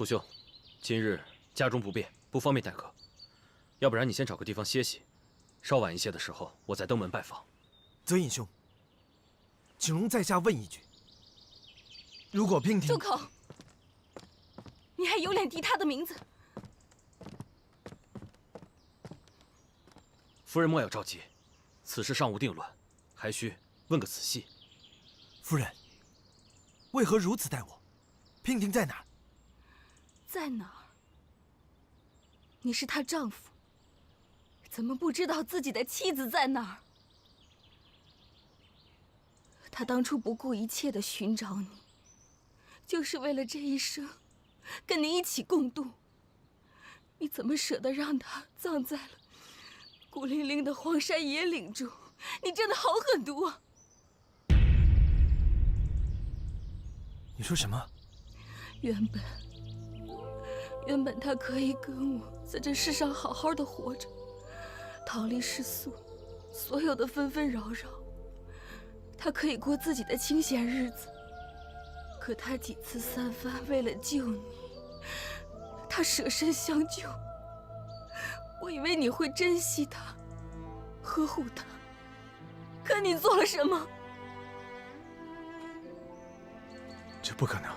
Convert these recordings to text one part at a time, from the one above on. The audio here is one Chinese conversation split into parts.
楚兄，今日家中不便，不方便待客，要不然你先找个地方歇息，稍晚一些的时候我再登门拜访。泽隐兄，请容在下问一句：如果娉婷……住口！你还有脸提他的名字？夫人莫要着急，此事尚无定论，还需问个仔细。夫人，为何如此待我？娉婷在哪儿？在哪儿？你是她丈夫，怎么不知道自己的妻子在哪儿？他当初不顾一切的寻找你，就是为了这一生跟你一起共度。你怎么舍得让他葬在了孤零零的荒山野岭中？你真的好狠毒啊！你说什么？原本他可以跟我在这世上好好的活着，逃离世俗所有的纷纷扰扰，他可以过自己的清闲日子。可他几次三番为了救你，他舍身相救。我以为你会珍惜他，呵护他，可你做了什么？这不可能！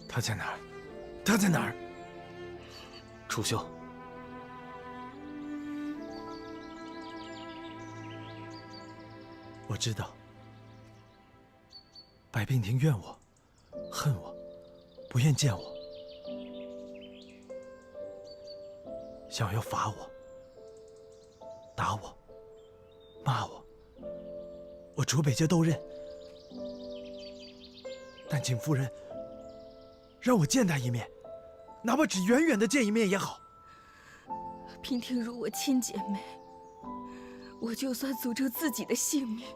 他在哪儿？他在哪儿？楚兄，我知道，白娉婷怨我、恨我，不愿见我，想要罚我、打我、骂我，我楚北街都认。但请夫人让我见他一面，哪怕只远远的见一面也好。娉婷如我亲姐妹，我就算诅咒自己的性命，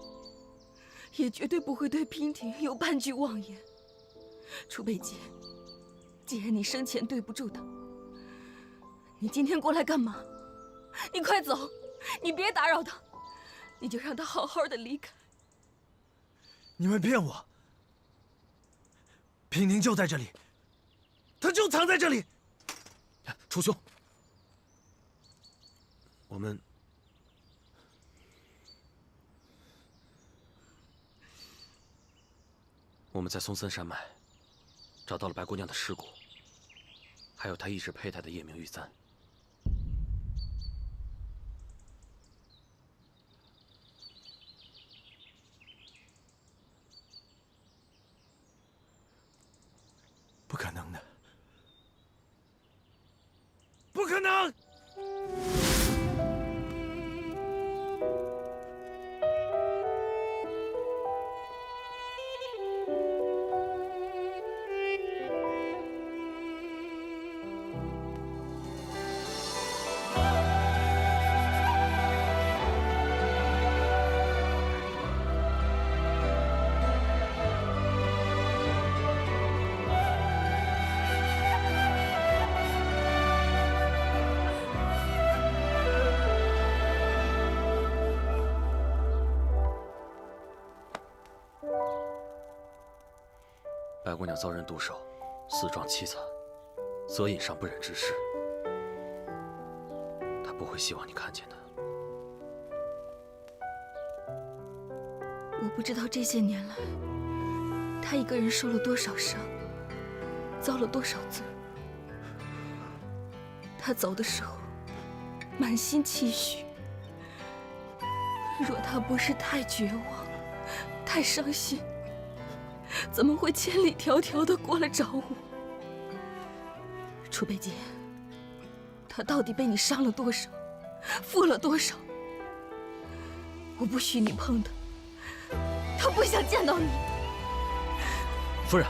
也绝对不会对娉婷有半句妄言。楚北街，既然你生前对不住她，你今天过来干嘛？你快走，你别打扰她，你就让她好好的离开。你们骗我！娉婷就在这里，她就藏在这里。楚兄，我们在松森山脉找到了白姑娘的尸骨，还有她一直佩戴的夜明玉簪。不可能的，不可能！白姑娘遭人毒手，死状凄惨，泽隐尚不忍直视。她不会希望你看见的。我不知道这些年来，他一个人受了多少伤，遭了多少罪。他走的时候，满心期许。若他不是太绝望、太伤心，怎么会千里迢迢的过来找我？楚北街，他到底被你伤了多少，负了多少？我不许你碰他，他不想见到你。夫人，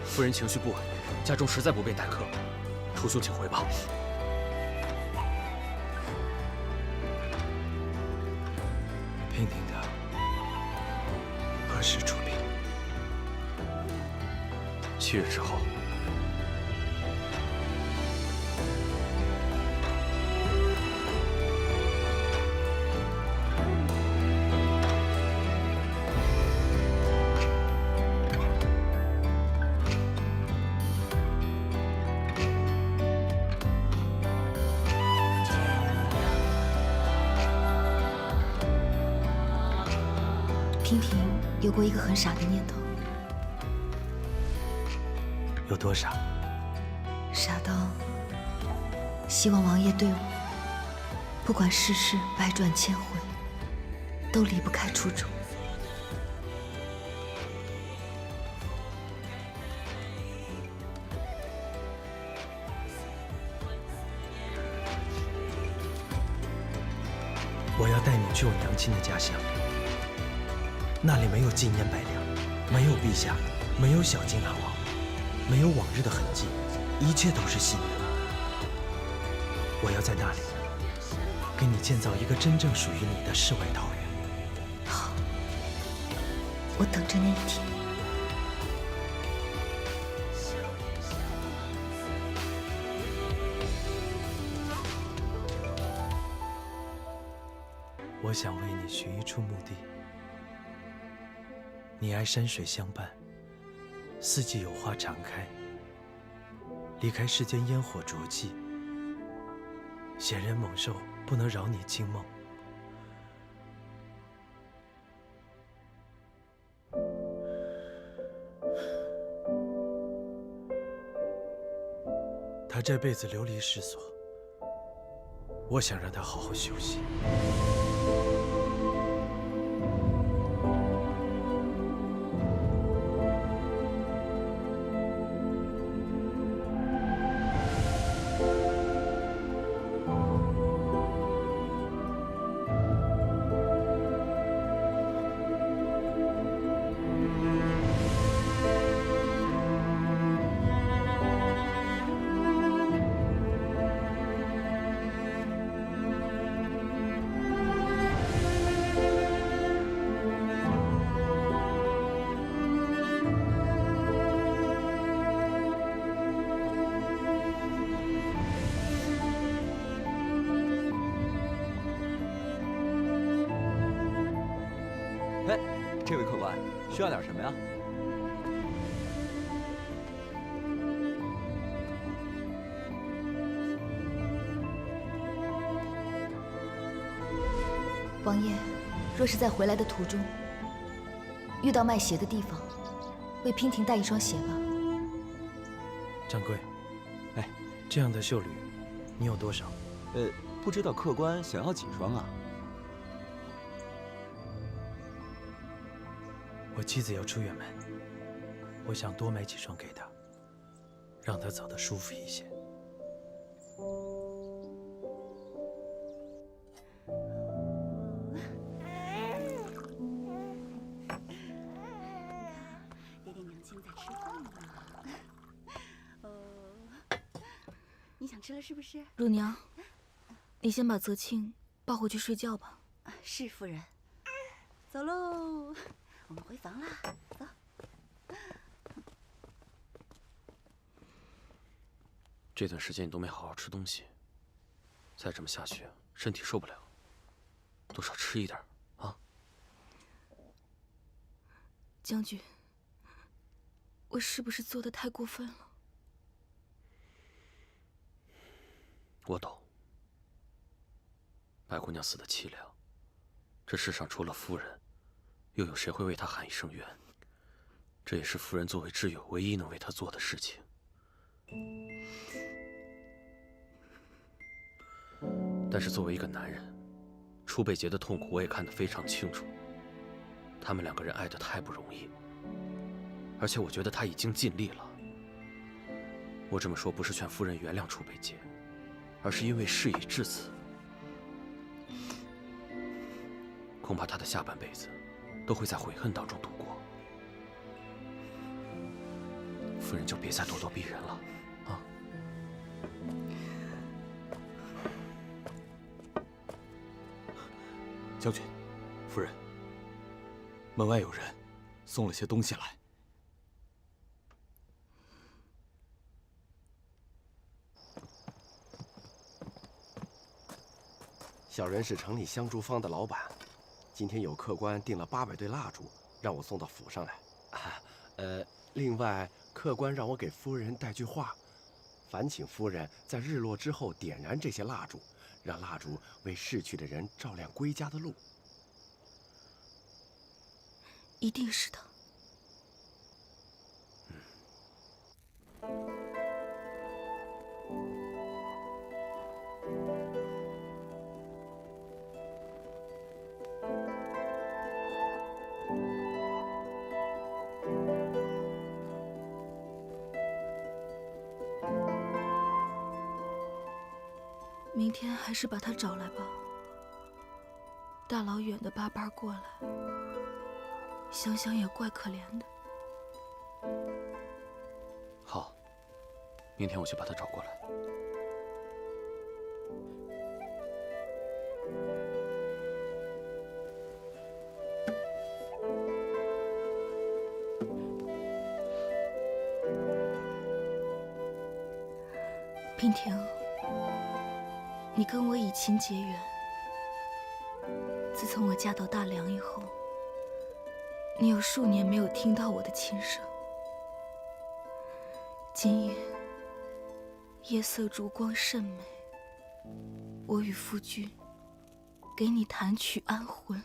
夫人情绪不稳，家中实在不便待客，楚兄请回吧。娉婷的何时出殡？7日之后。娉婷有过一个很傻的念头。有多傻？傻到希望王爷对我，不管世事百转千回，都离不开初衷。我要带你去我娘亲的家乡，那里没有纪念百两，没有陛下，没有小金阿王，没有往日的痕迹，一切都是新的。我要在那里给你建造一个真正属于你的世外桃源。好，我等着那一天。我想为你寻一处墓地，你爱山水相伴，四季有花常开，离开世间烟火灼寂，闲人猛兽不能扰你清梦。他这辈子流离失所，我想让他好好休息。哎，这位客官，需要点什么呀？王爷，若是在回来的途中遇到卖鞋的地方，为娉婷带一双鞋吧。掌柜，哎，这样的绣履，你有多少？不知道客官想要几双啊？我妻子要出远门，我想多买几双给她，让她走得舒服一些。爹爹娘亲在吃饭呢。你想吃了是不是？乳娘，你先把泽庆抱回去睡觉吧。是夫人。走喽，我们回房啦。走。这段时间你都没好好吃东西，再这么下去，身体受不了。多少吃一点啊！将军，我是不是做的太过分了？我懂。白姑娘死的凄凉，这世上除了夫人，又有谁会为她喊一声冤？这也是夫人作为挚友唯一能为她做的事情。但是作为一个男人，楚北洁的痛苦我也看得非常清楚。他们两个人爱得太不容易，而且我觉得他已经尽力了。我这么说不是劝夫人原谅楚北洁，而是因为事已至此，恐怕他的下半辈子都会在悔恨当中度过。夫人就别再咄咄逼人了，啊！将军，夫人，门外有人送了些东西来。小人是城里香烛坊的老板，今天有客官订了800对蜡烛，让我送到府上来。另外客官让我给夫人带句话，烦请夫人在日落之后点燃这些蜡烛，让蜡烛为逝去的人照亮归家的路。一定是他。明天还是把他找来吧。大老远的巴巴过来，想想也怪可怜的。好，明天我去把他找过来。娉婷，你跟我以情结缘。自从我嫁到大梁以后，你有数年没有听到我的琴声。今夜夜色烛光甚美，我与夫君给你弹曲安魂。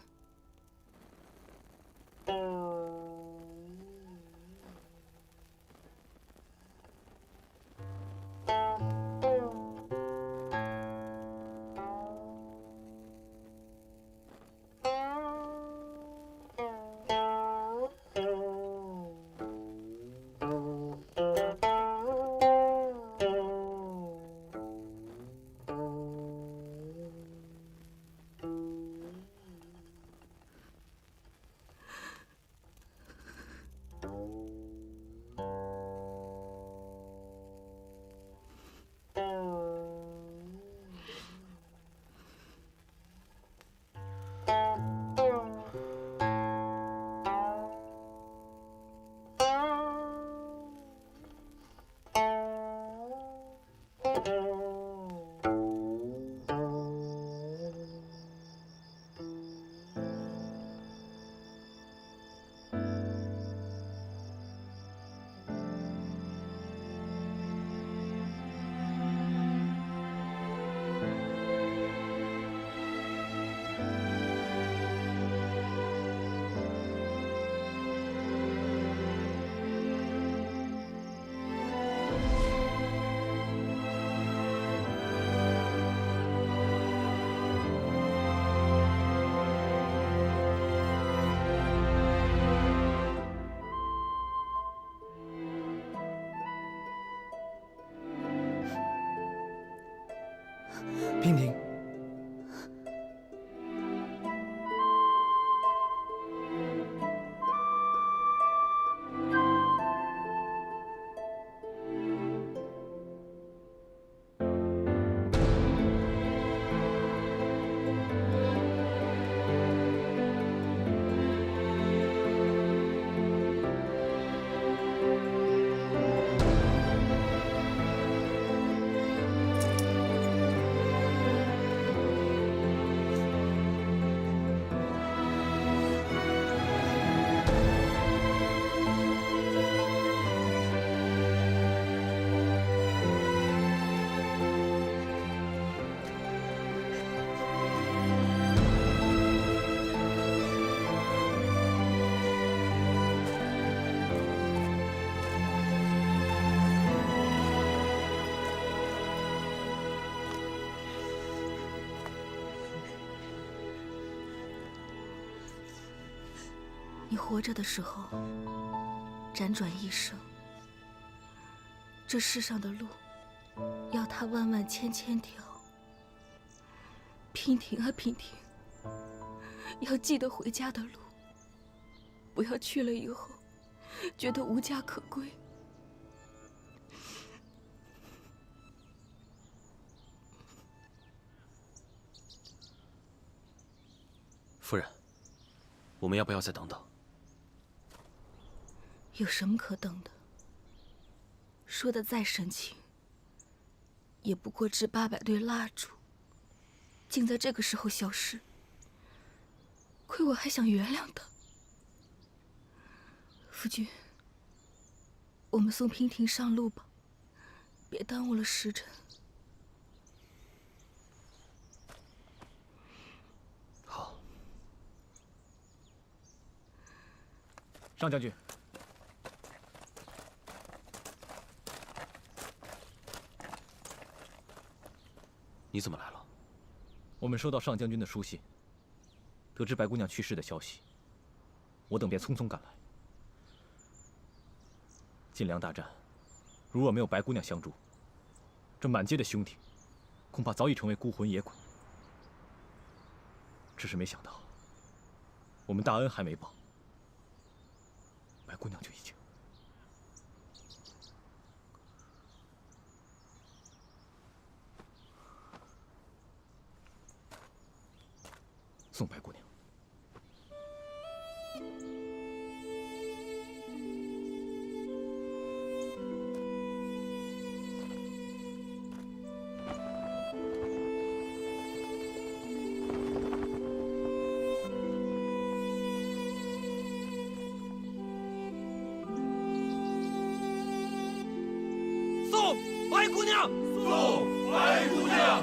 娉婷，你活着的时候，辗转一生，这世上的路，要它万万千千条。娉婷啊，娉婷，要记得回家的路，不要去了以后，觉得无家可归。夫人，我们要不要再等等？有什么可等的？说的再深情，也不过值800对蜡烛，竟在这个时候消失。亏我还想原谅他。夫君，我们送娉婷上路吧，别耽误了时辰。好。上将军，你怎么来了？我们收到上将军的书信，得知白姑娘去世的消息，我等便匆匆赶来。晋梁大战，如若没有白姑娘相助，这满街的兄弟，恐怕早已成为孤魂野鬼。只是没想到，我们大恩还没报，白姑娘就已经……送白姑娘。送白姑娘，送白姑娘。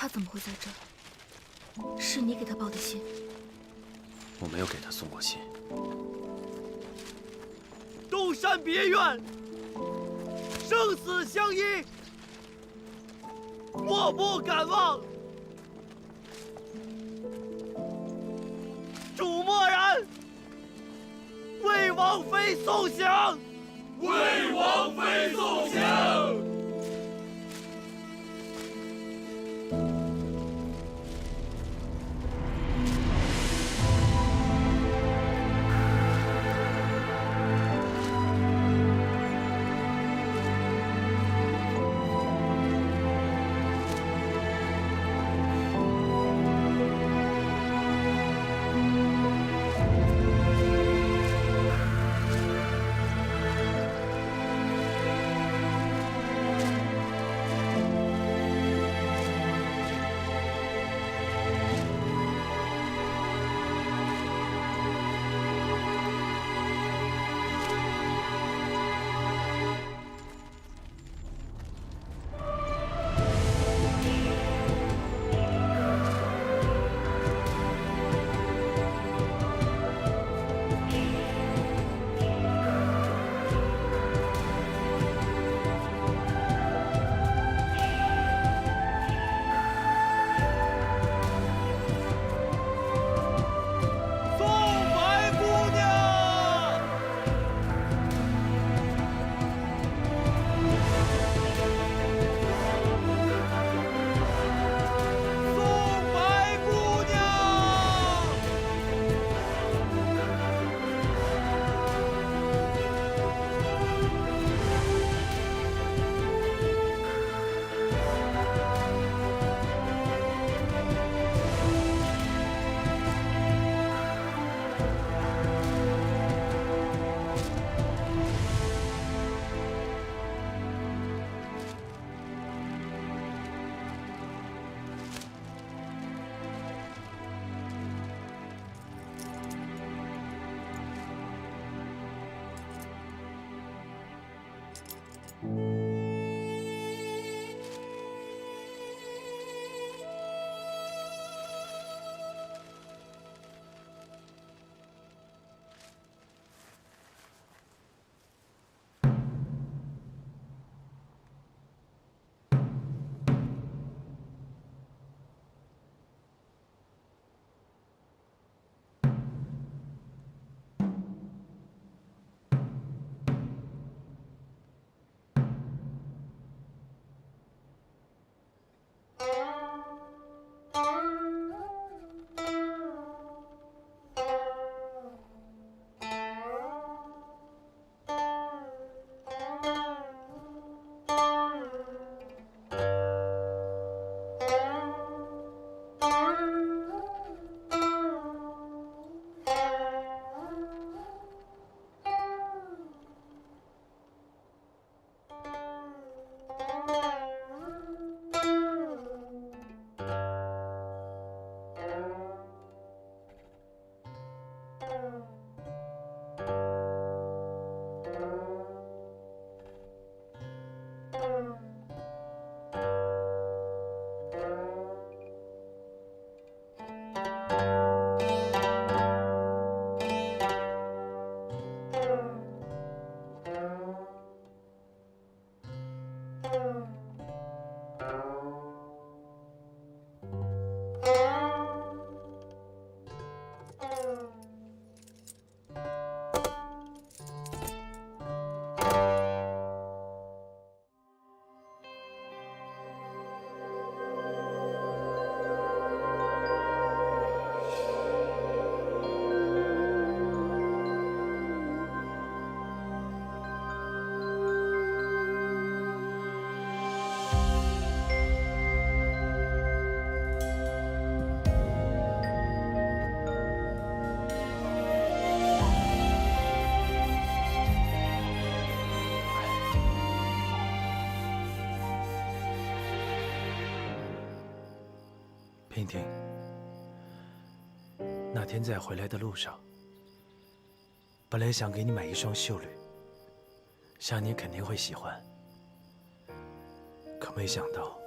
他怎么会在这儿？是你给他报的信？我没有给他送过信。东山别院，生死相依，莫不敢忘。主默然，为王妃送行，为王妃送行。婷婷，那天在回来的路上，本来想给你买一双绣履，想你肯定会喜欢，可没想到，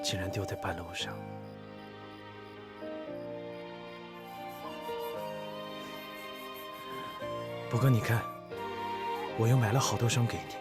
竟然丢在半路上。不过你看，我又买了好多双给你。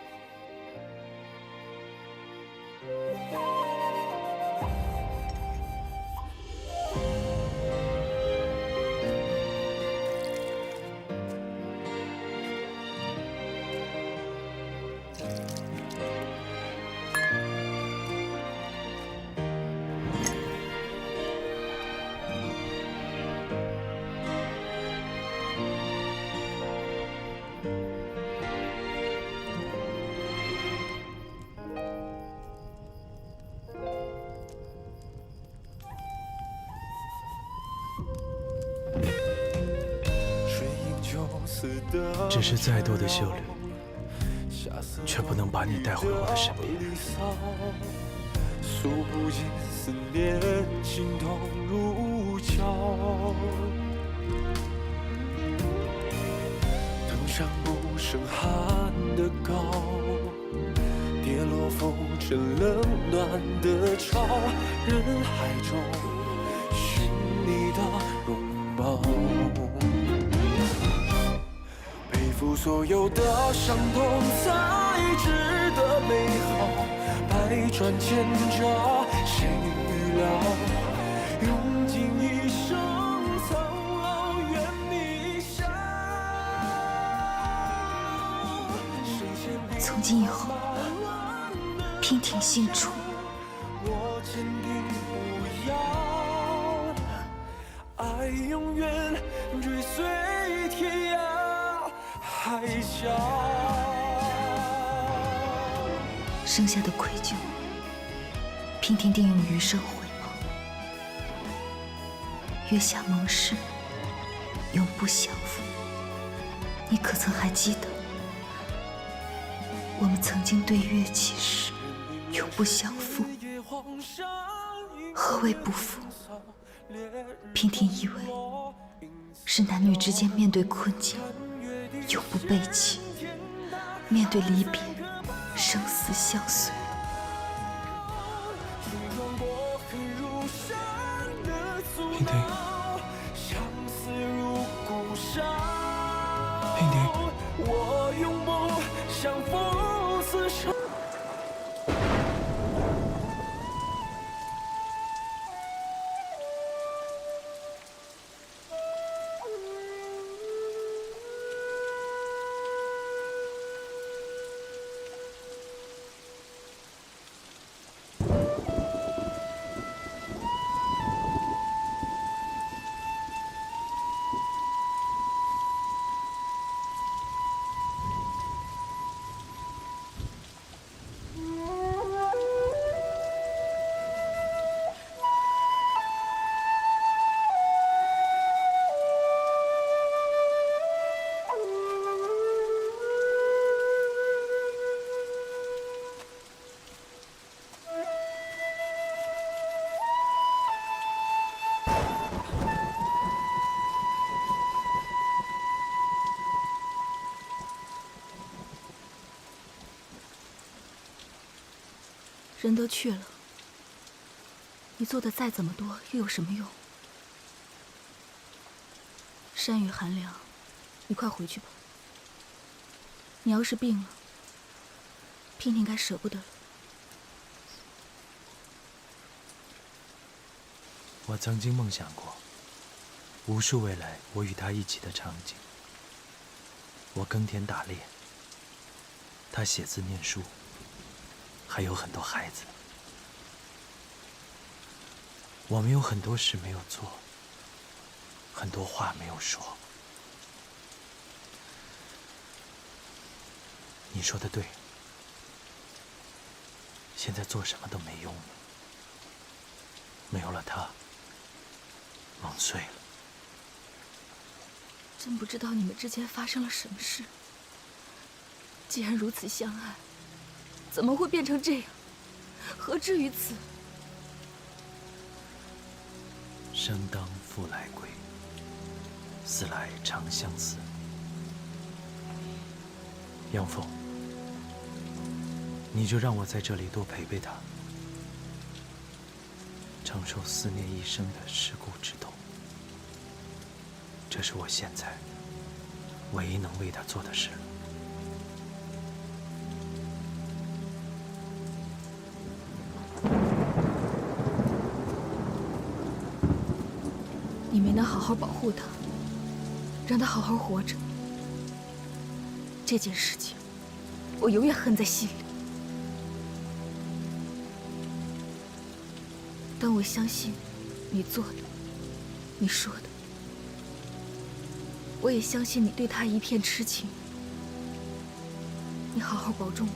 只是再多的绣履，却不能把你带回我的身边。数不尽思念，心痛如绞。登上不胜寒的高，跌落风尘冷暖的潮，人海中寻你的容貌。背负所有的伤痛，才值得美好。百转千折，谁预料？用尽一生苍老，愿你笑。从今以后，娉婷信主。我坚定不摇，爱永远追随天涯海角。剩下的愧疚，娉婷定用余生回报。月下盟誓，永不相负。你可曾还记得，我们曾经对月起誓，永不相负。何谓不负？娉婷以为是男女之间面对困境，永不背弃；面对离别，生死相随。娉婷，娉婷，我用梦相扶厮守。人都去了，你做的再怎么多，又有什么用？山雨寒凉，你快回去吧。你要是病了，娉婷该舍不得了。我曾经梦想过无数未来我与他一起的场景。我耕田打猎，他写字念书，还有很多孩子。我们有很多事没有做，很多话没有说。你说的对，现在做什么都没用了。没有了他，梦碎了。真不知道你们之间发生了什么事。既然如此相爱，怎么会变成这样？何至于此？生当复来归，思来长相思。杨凤，你就让我在这里多陪陪他，承受思念一生的蚀骨之痛。这是我现在唯一能为他做的事了。你没能好好保护他，让他好好活着。这件事情，我永远恨在心里。但我相信你做的，你说的。我也相信你对他一片痴情。你好好保重吧。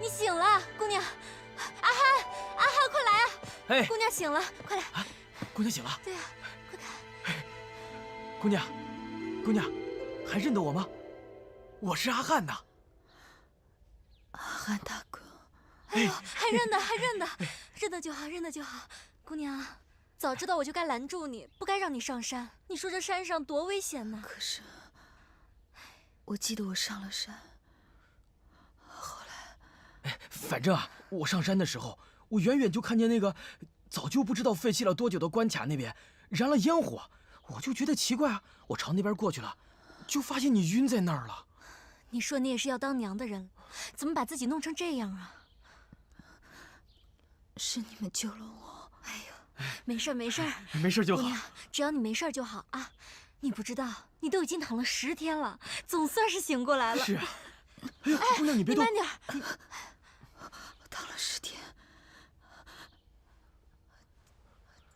你醒了，姑娘。阿汉，阿汉，快来啊！哎，姑娘醒了，快来。啊，姑娘醒了。对啊，快看。姑娘，姑娘，还认得我吗？我是阿汉呐。阿汉大哥。哎呦，还认得，还认得，认得就好，认得就好。姑娘，早知道我就该拦住你，不该让你上山。你说这山上多危险呢。可是，我记得我上了山。反正啊，我上山的时候，我远远就看见那个早就不知道废弃了多久的关卡那边燃了烟火，我就觉得奇怪啊，我朝那边过去了，就发现你晕在那儿了。你说你也是要当娘的人，怎么把自己弄成这样啊？是你们救了我。哎呦，没事没事，没事就好。姑娘，只要你没事就好啊。你不知道，你都已经躺了10天了，总算是醒过来了。是啊。哎呀，姑娘你别动。你慢点。躺了10天，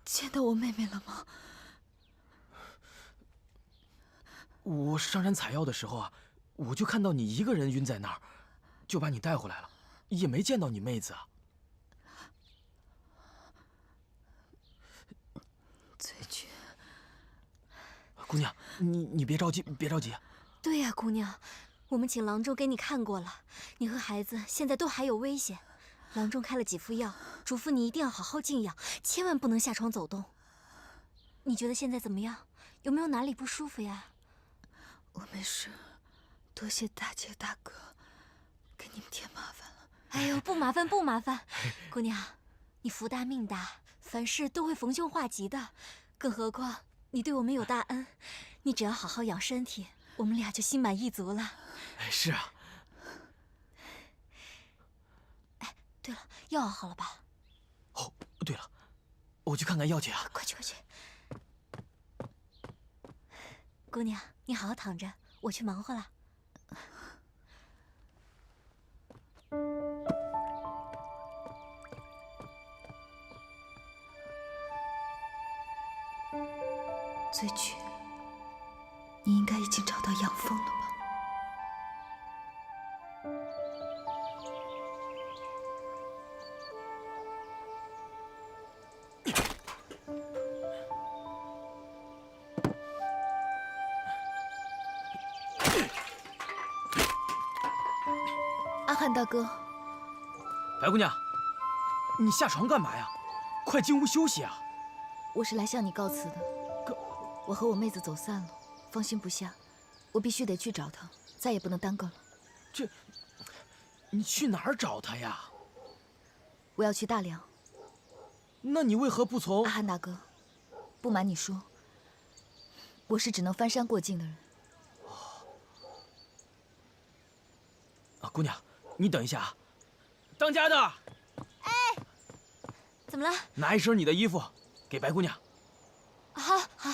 见到我妹妹了吗？我上山采药的时候啊，我就看到你一个人晕在那儿，就把你带回来了，也没见到你妹子啊。醉君，姑娘，你别着急，别着急。对呀，姑娘，我们请郎中给你看过了，你和孩子现在都还有危险。郎中开了几副药，嘱咐你一定要好好静养，千万不能下床走动。你觉得现在怎么样？有没有哪里不舒服呀？我没事，多谢大姐大哥，给你们添麻烦了。哎呦，不麻烦不麻烦，姑娘，你福大命大，凡事都会逢凶化吉的。更何况你对我们有大恩，你只要好好养身体，我们俩就心满意足了。是啊。对了，药熬好了吧？哦，对了，我去看看药去啊！快去快去！姑娘，你好好躺着，我去忙活了。醉君，你应该已经找到杨凤了吧？阿汉大哥，白姑娘，你下床干嘛呀？快进屋休息啊！我是来向你告辞的。我和我妹子走散了，放心不下，我必须得去找她，再也不能耽搁了。你去哪儿找她呀？我要去大梁。那你为何不从？阿汉大哥，不瞒你说，我是只能翻山过境的人。啊，姑娘，你等一下啊！当家的，怎么了？拿一身你的衣服给白姑娘。好，好。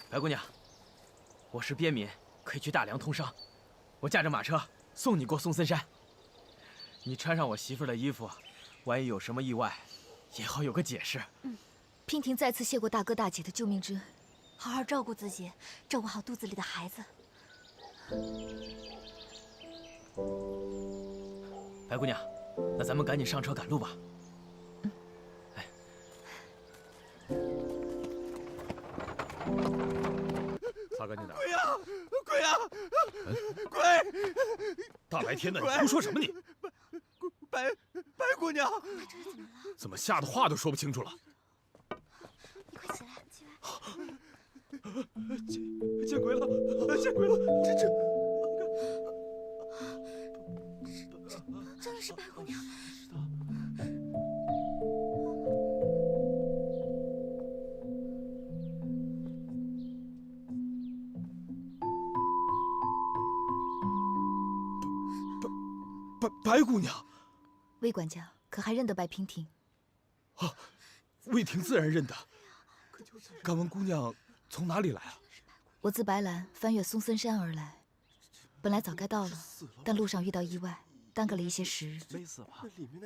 白姑娘，我是边民，可以去大梁通商。我驾着马车送你过松森山。你穿上我媳妇的衣服，万一有什么意外，也好有个解释。娉婷再次谢过大哥大姐的救命之恩，好好照顾自己，照顾好肚子里的孩子。白姑娘，那咱们赶紧上车赶路吧。擦干净点。鬼呀！鬼呀！鬼！大白天的，你胡说什么你？白姑娘，怎么吓得话都说不清楚了？你快起来，起来！见鬼了！见鬼了！真的是白姑娘。白姑娘，魏管家可还认得白娉婷？啊，魏婷自然认得。敢问姑娘从哪里来啊？我自白兰翻越松森山而来，本来早该到了，但路上遇到意外，耽搁了一些时日。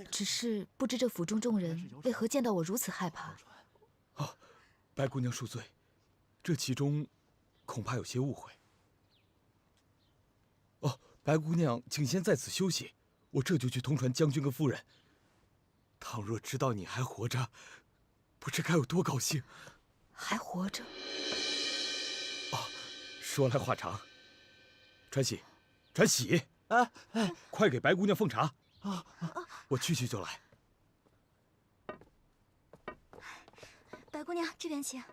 只是不知这府中众人为何见到我如此害怕。啊，白姑娘恕罪，这其中恐怕有些误会。哦，白姑娘，请先在此休息，我这就去通传将军跟夫人。倘若知道你还活着，不知该有多高兴。还活着？哦，说来话长。传喜，传喜，快给白姑娘奉茶。我去就来。白姑娘，这边请。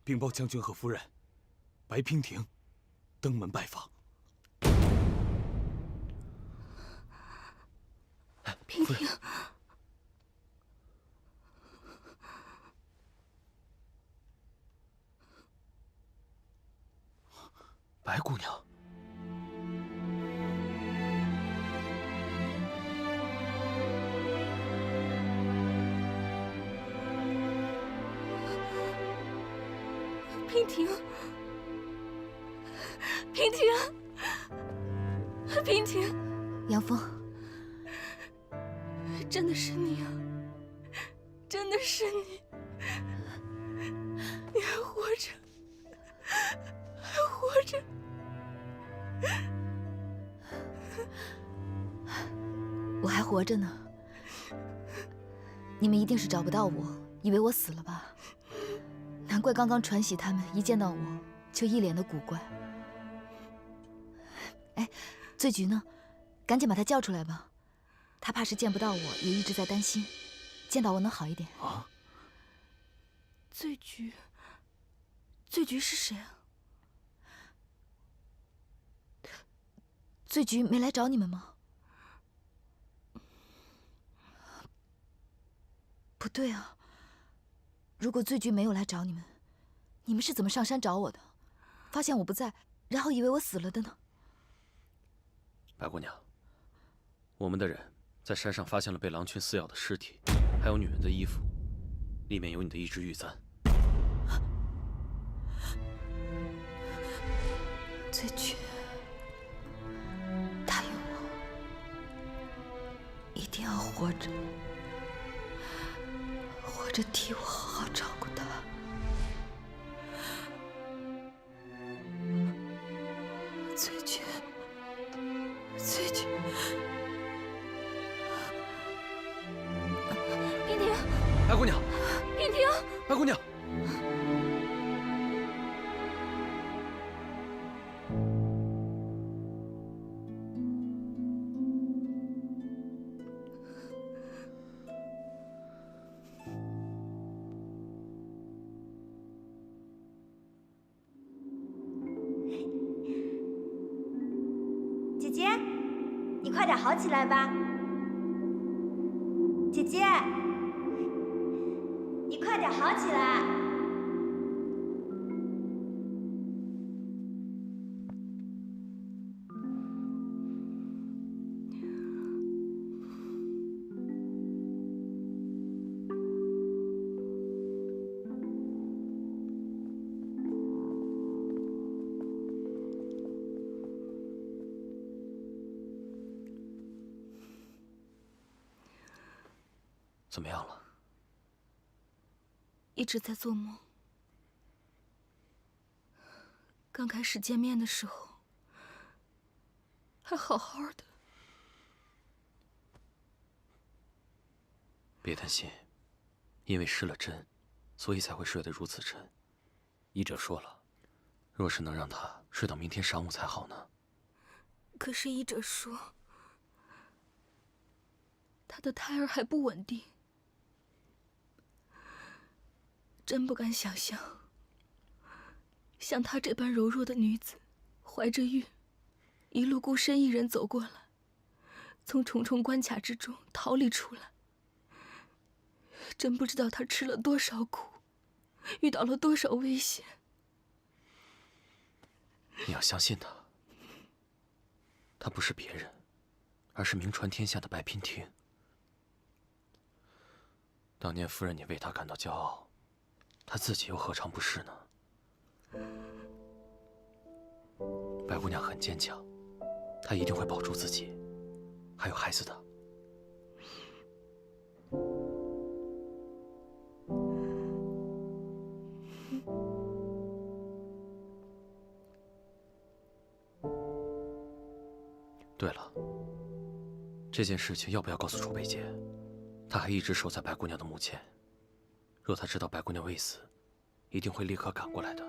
禀报将军和夫人，白娉婷登门拜访。娉婷，白姑娘，娉婷，娉婷，娉婷，杨峰，真的是你啊！真的是你！你还活着，还活着！我还活着呢。你们一定是找不到我，以为我死了吧？难怪刚刚传喜他们一见到我就一脸的古怪。哎，醉菊呢？赶紧把他叫出来吧。他怕是见不到我，也一直在担心。见到我能好一点。啊？醉菊，醉菊是谁啊？醉菊没来找你们吗？不对啊，如果醉菊没有来找你们，你们是怎么上山找我的？发现我不在，然后以为我死了的呢？白姑娘，我们的人在山上发现了被狼群撕咬的尸体，还有女人的衣服，里面有你的一只玉簪。醉菊，答应我，一定要活着，活着替我好好照顾她。醉菊，醉菊，娉婷，白姑娘，娉婷，白姑娘。快点好起来吧。姐姐，你快点好起来。怎么样了？一直在做梦。刚开始见面的时候，还好好的。别担心，因为失了真，所以才会睡得如此沉。医者说了，若是能让他睡到明天上午才好呢。可是医者说，他的胎儿还不稳定。真不敢想象，像她这般柔弱的女子，怀着孕，一路孤身一人走过来，从重重关卡之中逃离出来。真不知道她吃了多少苦，遇到了多少危险。你要相信她，她不是别人，而是名传天下的白娉婷。当年夫人你为她感到骄傲，她自己又何尝不是呢？白姑娘很坚强，她一定会保住自己，还有孩子的。对了，这件事情要不要告诉楚北洁？她还一直守在白姑娘的墓前。若她知道白姑娘未死，一定会立刻赶过来的。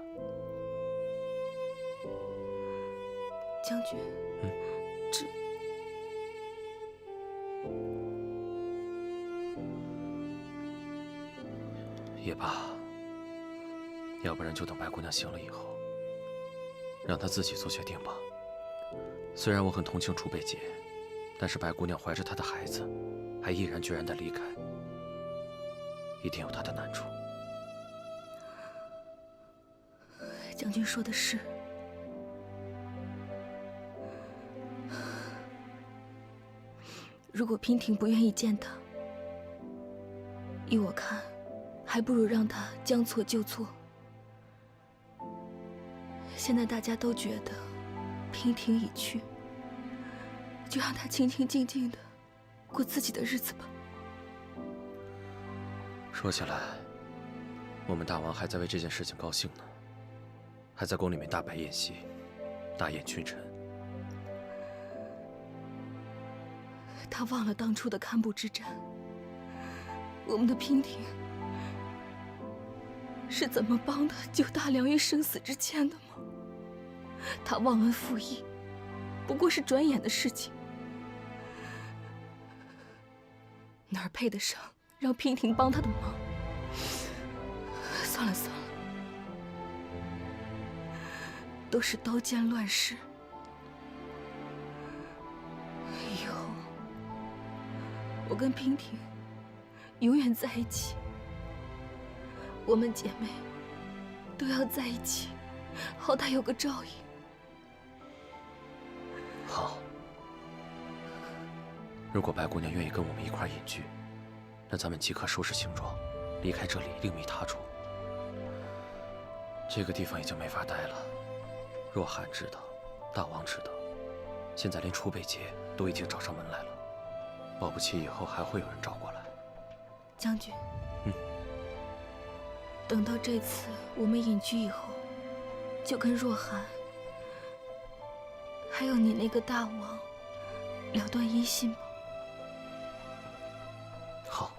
将军，这也罢，要不然就等白姑娘醒了以后，让她自己做决定吧。虽然我很同情楚北洁，但是白姑娘怀着她的孩子，还毅然决然地离开，一定有她的难处。将军说的是。如果娉婷不愿意见他，依我看，还不如让他将错就错。现在大家都觉得娉婷已去，就让他清清静静的过自己的日子吧。说起来，我们大王还在为这件事情高兴呢，还在宫里面大摆宴席，大宴群臣。他忘了当初的堪布之战，我们的娉婷是怎么帮他救大梁于生死之间的吗？他忘恩负义，不过是转眼的事情，哪儿配得上让娉婷帮他的忙？算了算了，都是刀剑乱世。以后我跟娉婷永远在一起，我们姐妹都要在一起，好歹有个照应。好，如果白姑娘愿意跟我们一块隐居，那咱们即刻收拾行装，离开这里，另觅他处。这个地方已经没法待了。若涵知道，大王知道，现在连楚北洁都已经找上门来了，保不齐以后还会有人找过来。将军，等到这次我们隐居以后，就跟若涵，还有你那个大王，了断音信吧。好。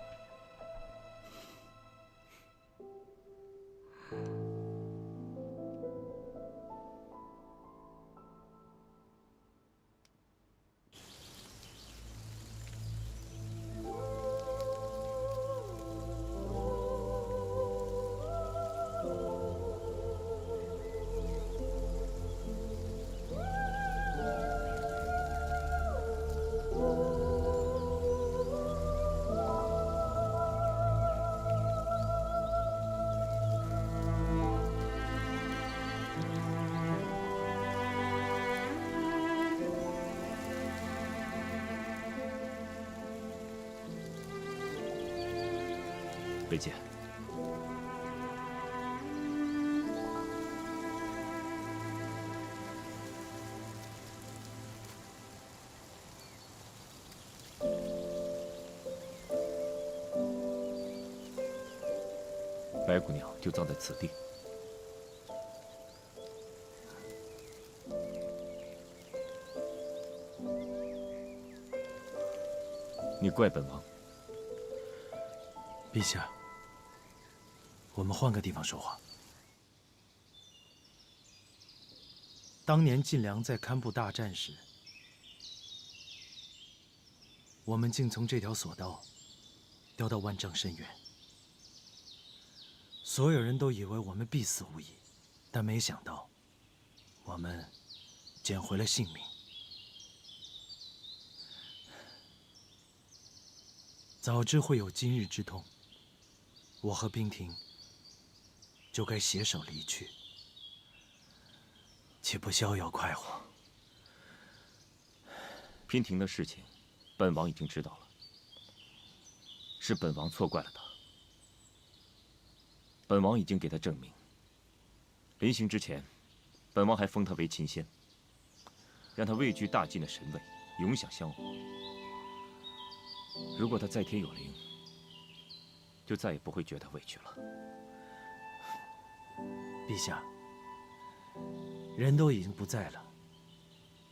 北姐，白姑娘就葬在此地。你怪本王？陛下，我们换个地方说话。当年晋良在堪布大战时，我们竟从这条索道掉到万丈深渊。所有人都以为我们必死无疑，但没想到，我们捡回了性命。早知会有今日之痛，我和娉婷就该携手离去，岂不逍遥快活？娉婷的事情，本王已经知道了，是本王错怪了她。本王已经给她证明，临行之前，本王还封她为秦仙，让她位居大晋的神位，永享香火。如果她在天有灵，就再也不会觉得委屈了。陛下，人都已经不在了，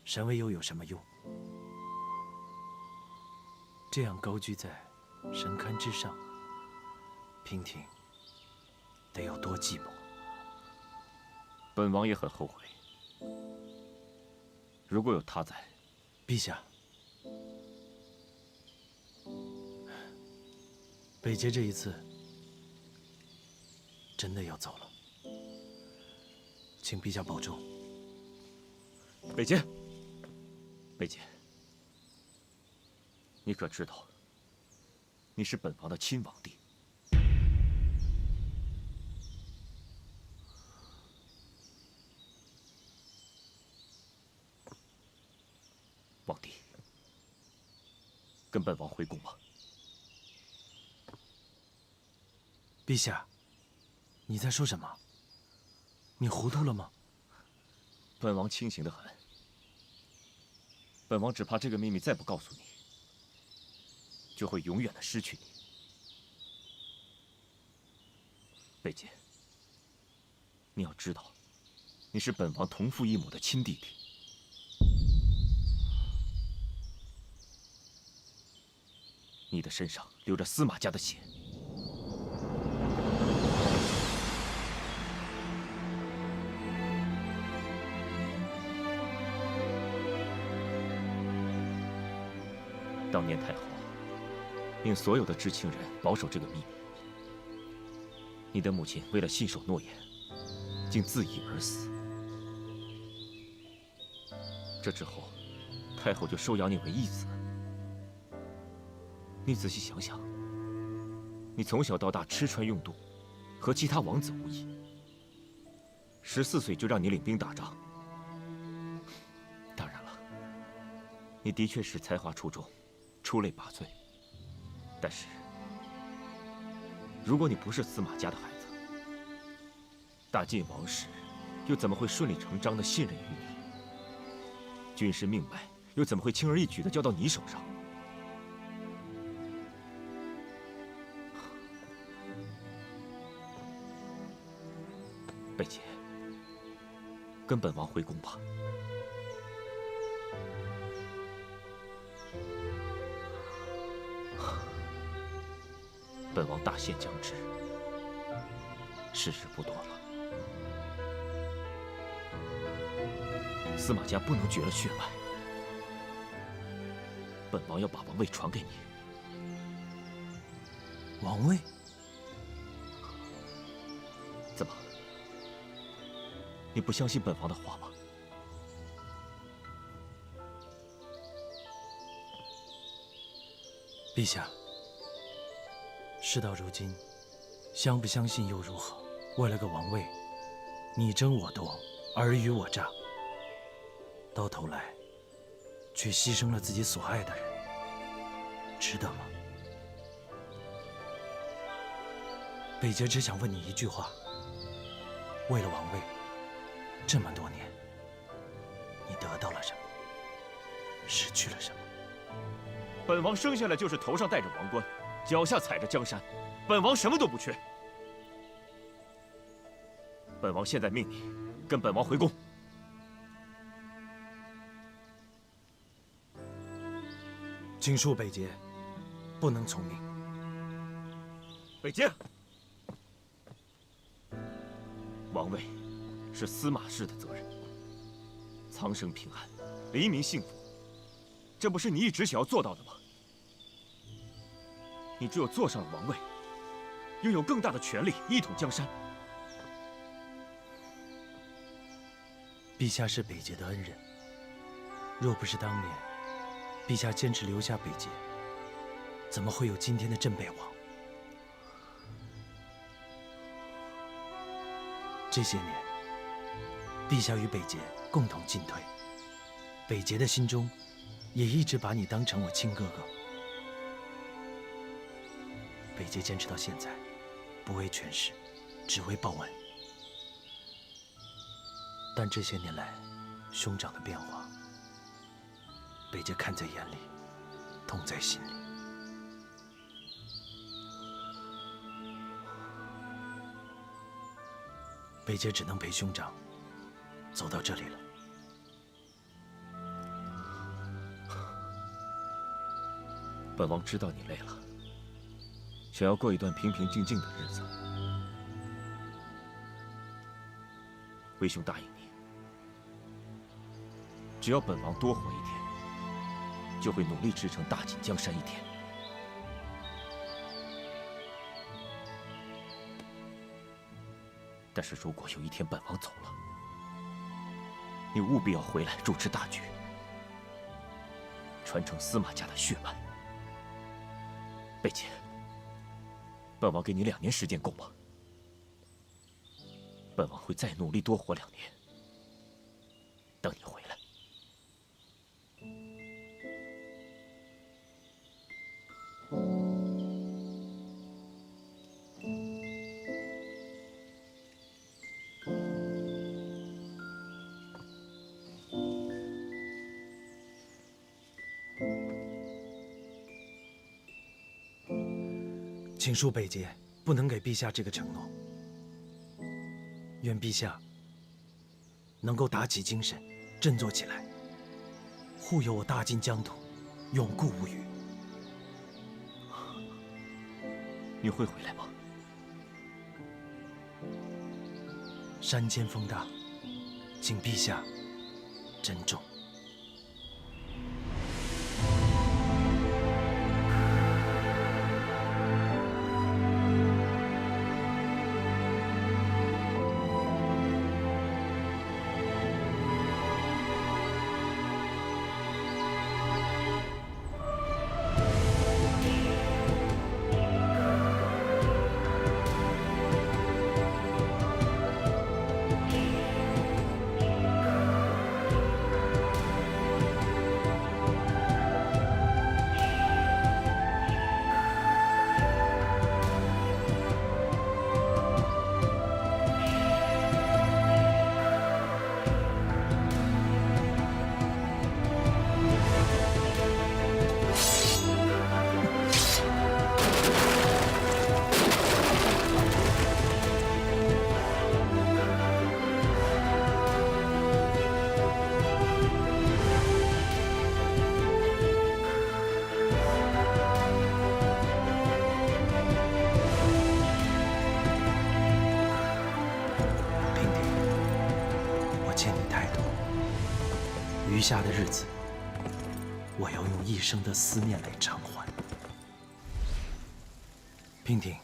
神位又有什么用？这样高居在神龛之上，娉婷得有多寂寞？本王也很后悔。如果有她在，陛下，北捷这一次真的要走了，请陛下保重。北捷，北捷，你可知道，你是本王的亲王弟？王弟，跟本王回宫吧。陛下，你在说什么？你糊涂了吗？本王清醒得很。本王只怕这个秘密再不告诉你，就会永远的失去你。北捷，你要知道，你是本王同父异母的亲弟弟。你的身上流着司马家的血。当年太后令所有的知情人保守这个秘密，你的母亲为了信守诺言，竟自缢而死。这之后，太后就收养你为义子。你仔细想想，你从小到大吃穿用度，和其他王子无异。14岁就让你领兵打仗，当然了，你的确是才华出众。出类拔萃，但是，如果你不是司马家的孩子，大晋王室又怎么会顺理成章的信任于你？军师命脉又怎么会轻而易举的交到你手上？北捷，跟本王回宫吧。本王大限将至，时日不多了。司马家不能绝了血脉，本王要把王位传给你。王位？怎么？你不相信本王的话吗？陛下。事到如今，相不相信又如何？为了个王位，你争我夺，尔虞我诈，到头来却牺牲了自己所爱的人，值得吗？北捷只想问你一句话：为了王位，这么多年，你得到了什么？失去了什么？本王生下来就是头上戴着王冠，脚下踩着江山，本王什么都不缺。本王现在命你跟本王回宫。请恕北捷不能从命。北捷，王位是司马氏的责任，苍生平安，黎民幸福，这不是你一直想要做到的吗？你只有坐上了王位，拥有更大的权力，一统江山。陛下是北捷的恩人，若不是当年陛下坚持留下北捷，怎么会有今天的镇北王？这些年，陛下与北捷共同进退，北捷的心中也一直把你当成我亲哥哥。北捷坚持到现在，不为权势，只为报恩。但这些年来，兄长的变化，北捷看在眼里，痛在心里。北捷只能陪兄长走到这里了。本王知道你累了，想要过一段平平静静的日子。魏兄答应你，只要本王多活一天，就会努力支撑大锦江山一天。但是如果有一天本王走了，你务必要回来主持大局，传承司马家的血脉。北捷，本王给你2年时间够吗？本王会再努力多活2年，等你回来。请恕北捷不能给陛下这个承诺。愿陛下能够打起精神，振作起来，护佑我大晋疆土，永固无虞。你会回来吗？山间风大，请陛下珍重。余下的日子，我要用一生的思念来偿还。娉婷，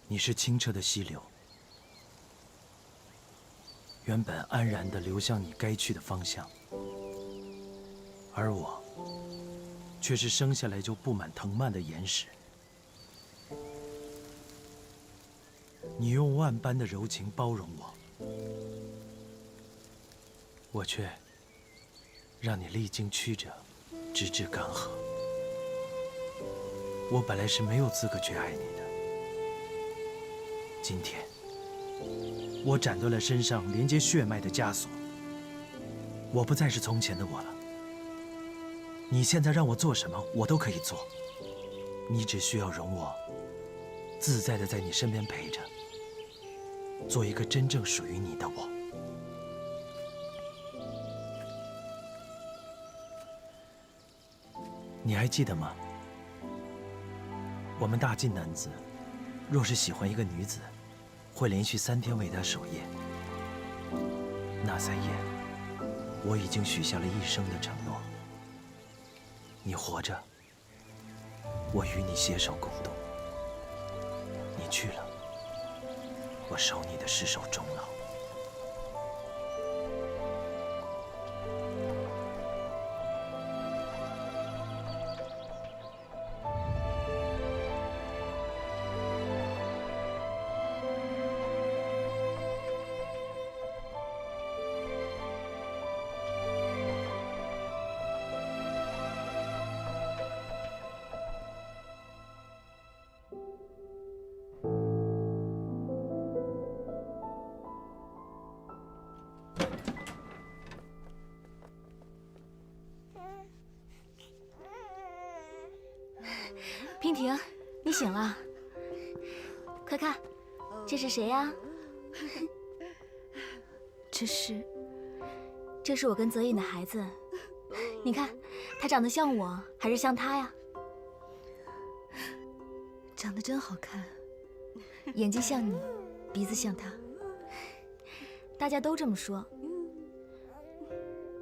你是清澈的溪流，原本安然地流向你该去的方向，而我，却是生下来就布满藤蔓的岩石。你用万般的柔情包容我，我却让你历经曲折，直至干涸。我本来是没有资格去爱你的，今天，我斩断了身上连接血脉的枷锁，我不再是从前的我了。你现在让我做什么，我都可以做。你只需要容我自在的在你身边陪着，做一个真正属于你的我。你还记得吗？我们大晋男子，若是喜欢一个女子，会连续3天为她守夜。那3夜，我已经许下了一生的承诺。你活着，我与你携手共度；你去了，我守你的尸首终老。娉婷，你醒了，快看，这是谁呀？这是我跟泽隐的孩子，你看，他长得像我，还是像他呀？长得真好看，眼睛像你，鼻子像他，大家都这么说。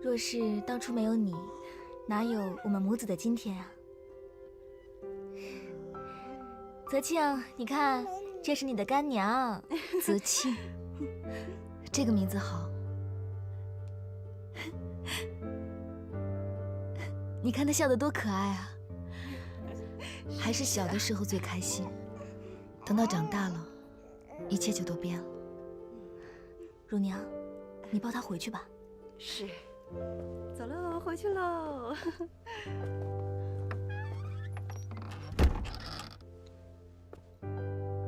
若是当初没有你，哪有我们母子的今天啊？泽庆，你看，这是你的干娘，泽庆，这个名字好。你看他笑得多可爱啊！还是小的时候最开心，等到长大了，一切就都变了。乳娘，你抱他回去吧。是，走喽，回去喽。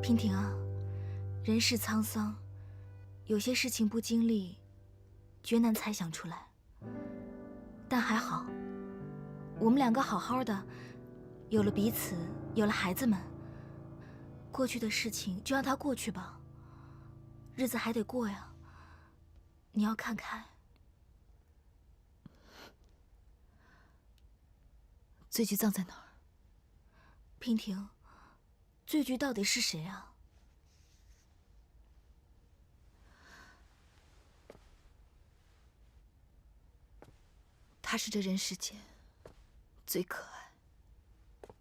娉婷啊，人世沧桑，有些事情不经历，绝难猜想出来。但还好，我们两个好好的，有了彼此，有了孩子们。过去的事情就让它过去吧，日子还得过呀。你要看开。醉菊葬在哪儿？娉婷。醉菊到底是谁啊？她是这人世间最可爱、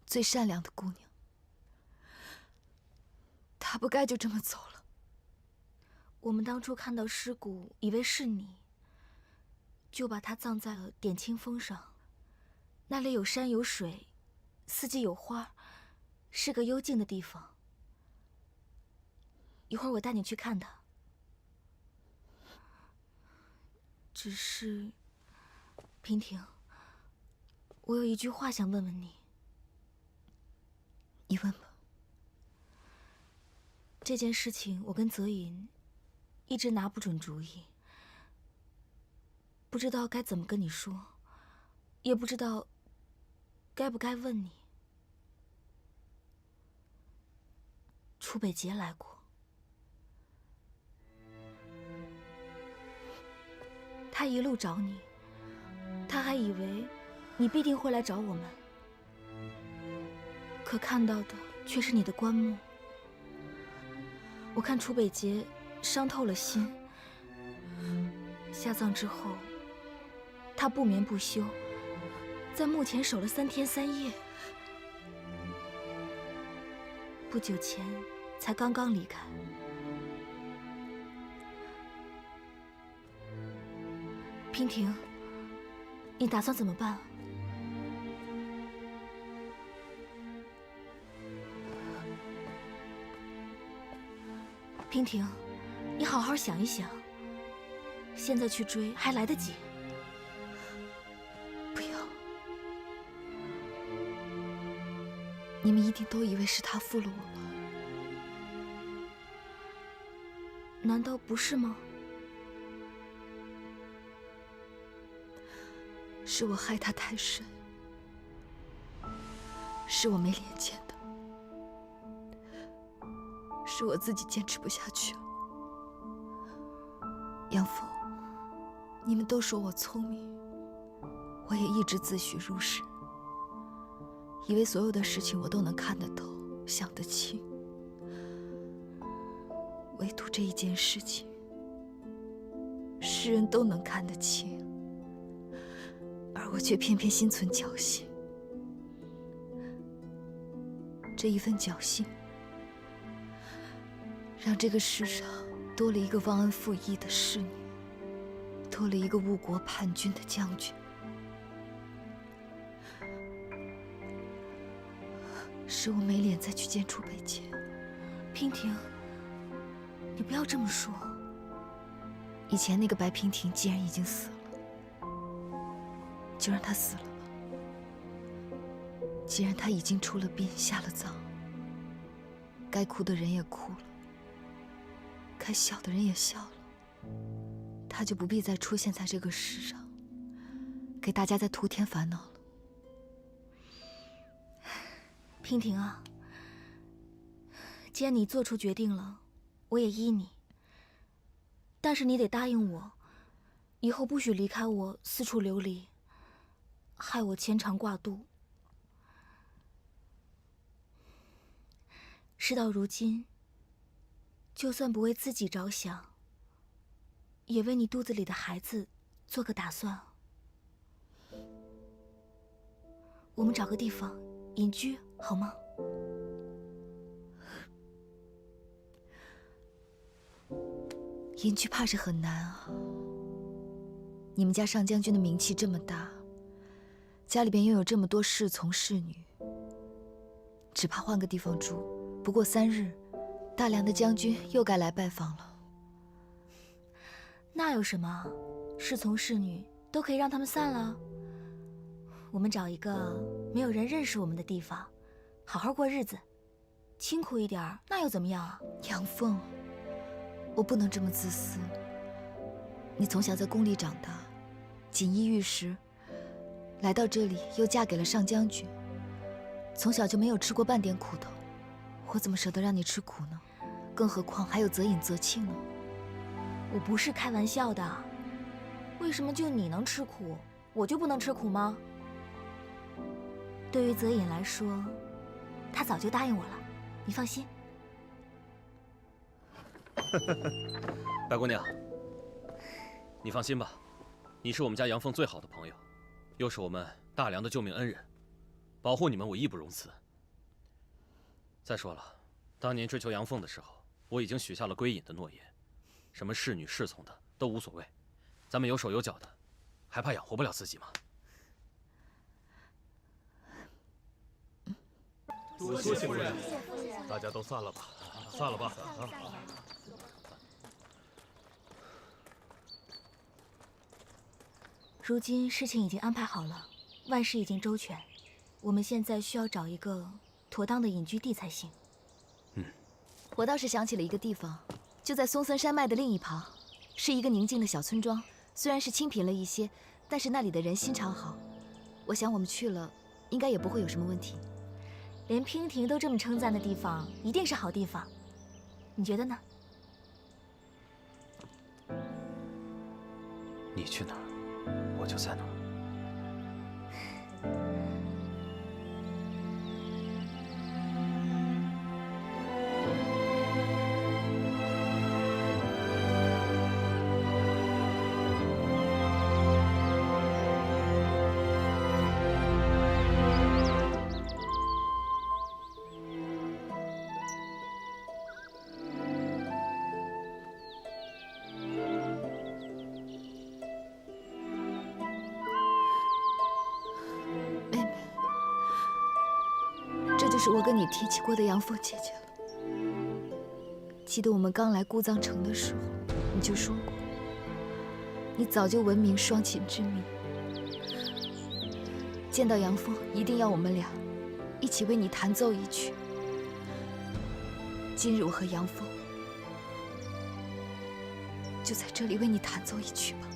最善良的姑娘。她不该就这么走了。我们当初看到尸骨，以为是你，就把她葬在了点清峰上。那里有山有水，四季有花。是个幽静的地方，一会儿我带你去看他。只是，娉婷，我有一句话想问问你。你问吧。这件事情我跟泽隐一直拿不准主意，不知道该怎么跟你说，也不知道该不该问你。楚北杰来过，他一路找你，他还以为你必定会来找我们，可看到的却是你的棺木。我看楚北杰伤透了心，下葬之后，他不眠不休，在墓前守了3天3夜，不久前才刚刚离开。娉婷，你打算怎么办？娉婷，你好好想一想，现在去追还来得及。不要，你们一定都以为是他负了我吧？难道不是吗？是我害他太深，是我没脸见的，是我自己坚持不下去了。杨峰，你们都说我聪明，我也一直自诩如是，以为所有的事情我都能看得透、想得清，唯独这一件事情，世人都能看得清，而我却偏偏心存侥幸。这一份侥幸，让这个世上多了一个忘恩负义的侍女，多了一个误国叛军的将军。是我没脸再去见楚北洁。娉婷，你不要这么说。以前那个白娉婷既然已经死了，就让她死了吧。既然她已经出了殡，下了葬，该哭的人也哭了，该笑的人也笑了，她就不必再出现在这个世上，给大家再徒添烦恼了。娉婷啊，既然你做出决定了，我也依你。但是你得答应我，以后不许离开我，四处流离，害我牵肠挂肚。事到如今，就算不为自己着想，也为你肚子里的孩子做个打算。我们找个地方隐居好吗？隐居怕是很难啊。你们家上将军的名气这么大，家里边拥有这么多侍从侍女，只怕换个地方住，不过3日，大梁的将军又该来拜访了。那有什么？侍从侍女都可以让他们散了。我们找一个没有人认识我们的地方，好好过日子，清苦一点那又怎么样啊？杨凤，我不能这么自私。你从小在宫里长大，锦衣玉食，来到这里又嫁给了上将军，从小就没有吃过半点苦头，我怎么舍得让你吃苦呢？更何况还有择隐择庆呢。我不是开玩笑的，为什么就你能吃苦，我就不能吃苦吗？对于择隐来说，他早就答应我了，你放心。白姑娘，你放心吧，你是我们家杨凤最好的朋友，又是我们大梁的救命恩人，保护你们我义不容辞。再说了，当年追求杨凤的时候，我已经许下了归隐的诺言，什么侍女侍从的都无所谓，咱们有手有脚的，还怕养活不了自己吗？多谢夫人，大家都散了吧，散了吧啊！如今事情已经安排好了，万事已经周全，我们现在需要找一个妥当的隐居地才行。我倒是想起了一个地方，就在松森山脉的另一旁，是一个宁静的小村庄。虽然是清贫了一些，但是那里的人心肠好。我想我们去了，应该也不会有什么问题。连娉婷都这么称赞的地方，一定是好地方。你觉得呢？你去哪儿，我就在哪儿。是我跟你提起过的杨凤姐姐了。记得我们刚来姑臧城的时候，你就说过，你早就闻名双琴之名，见到杨凤一定要我们俩一起为你弹奏一曲。今日我和杨凤就在这里为你弹奏一曲吧。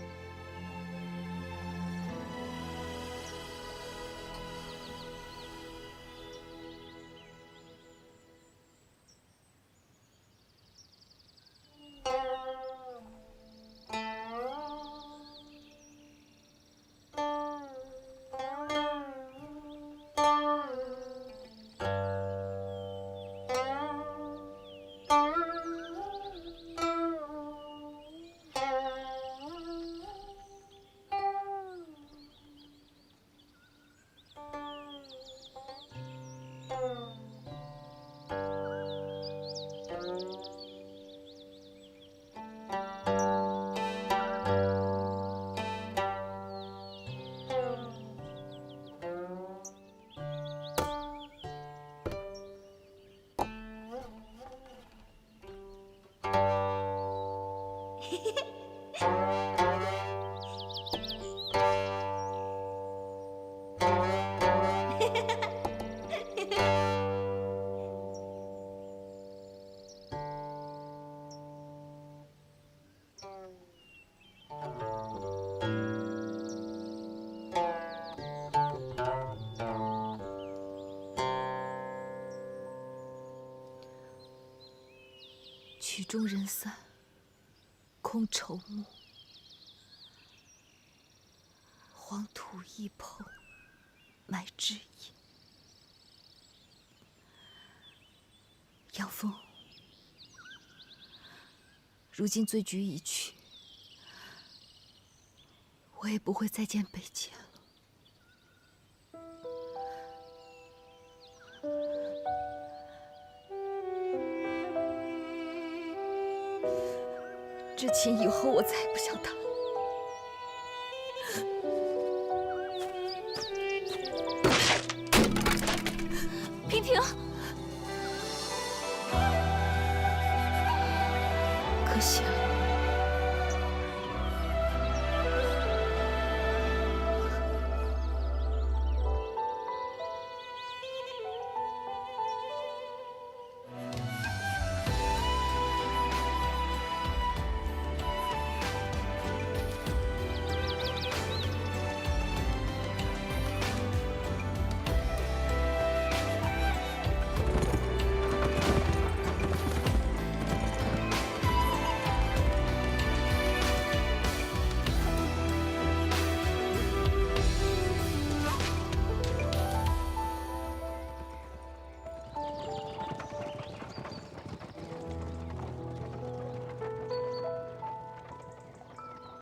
曲终人散，空愁暮，黄土一抔，埋知音。杨峰，如今醉局已去，我也不会再见北界了。这情以后我再也不想谈了。平平，可惜了。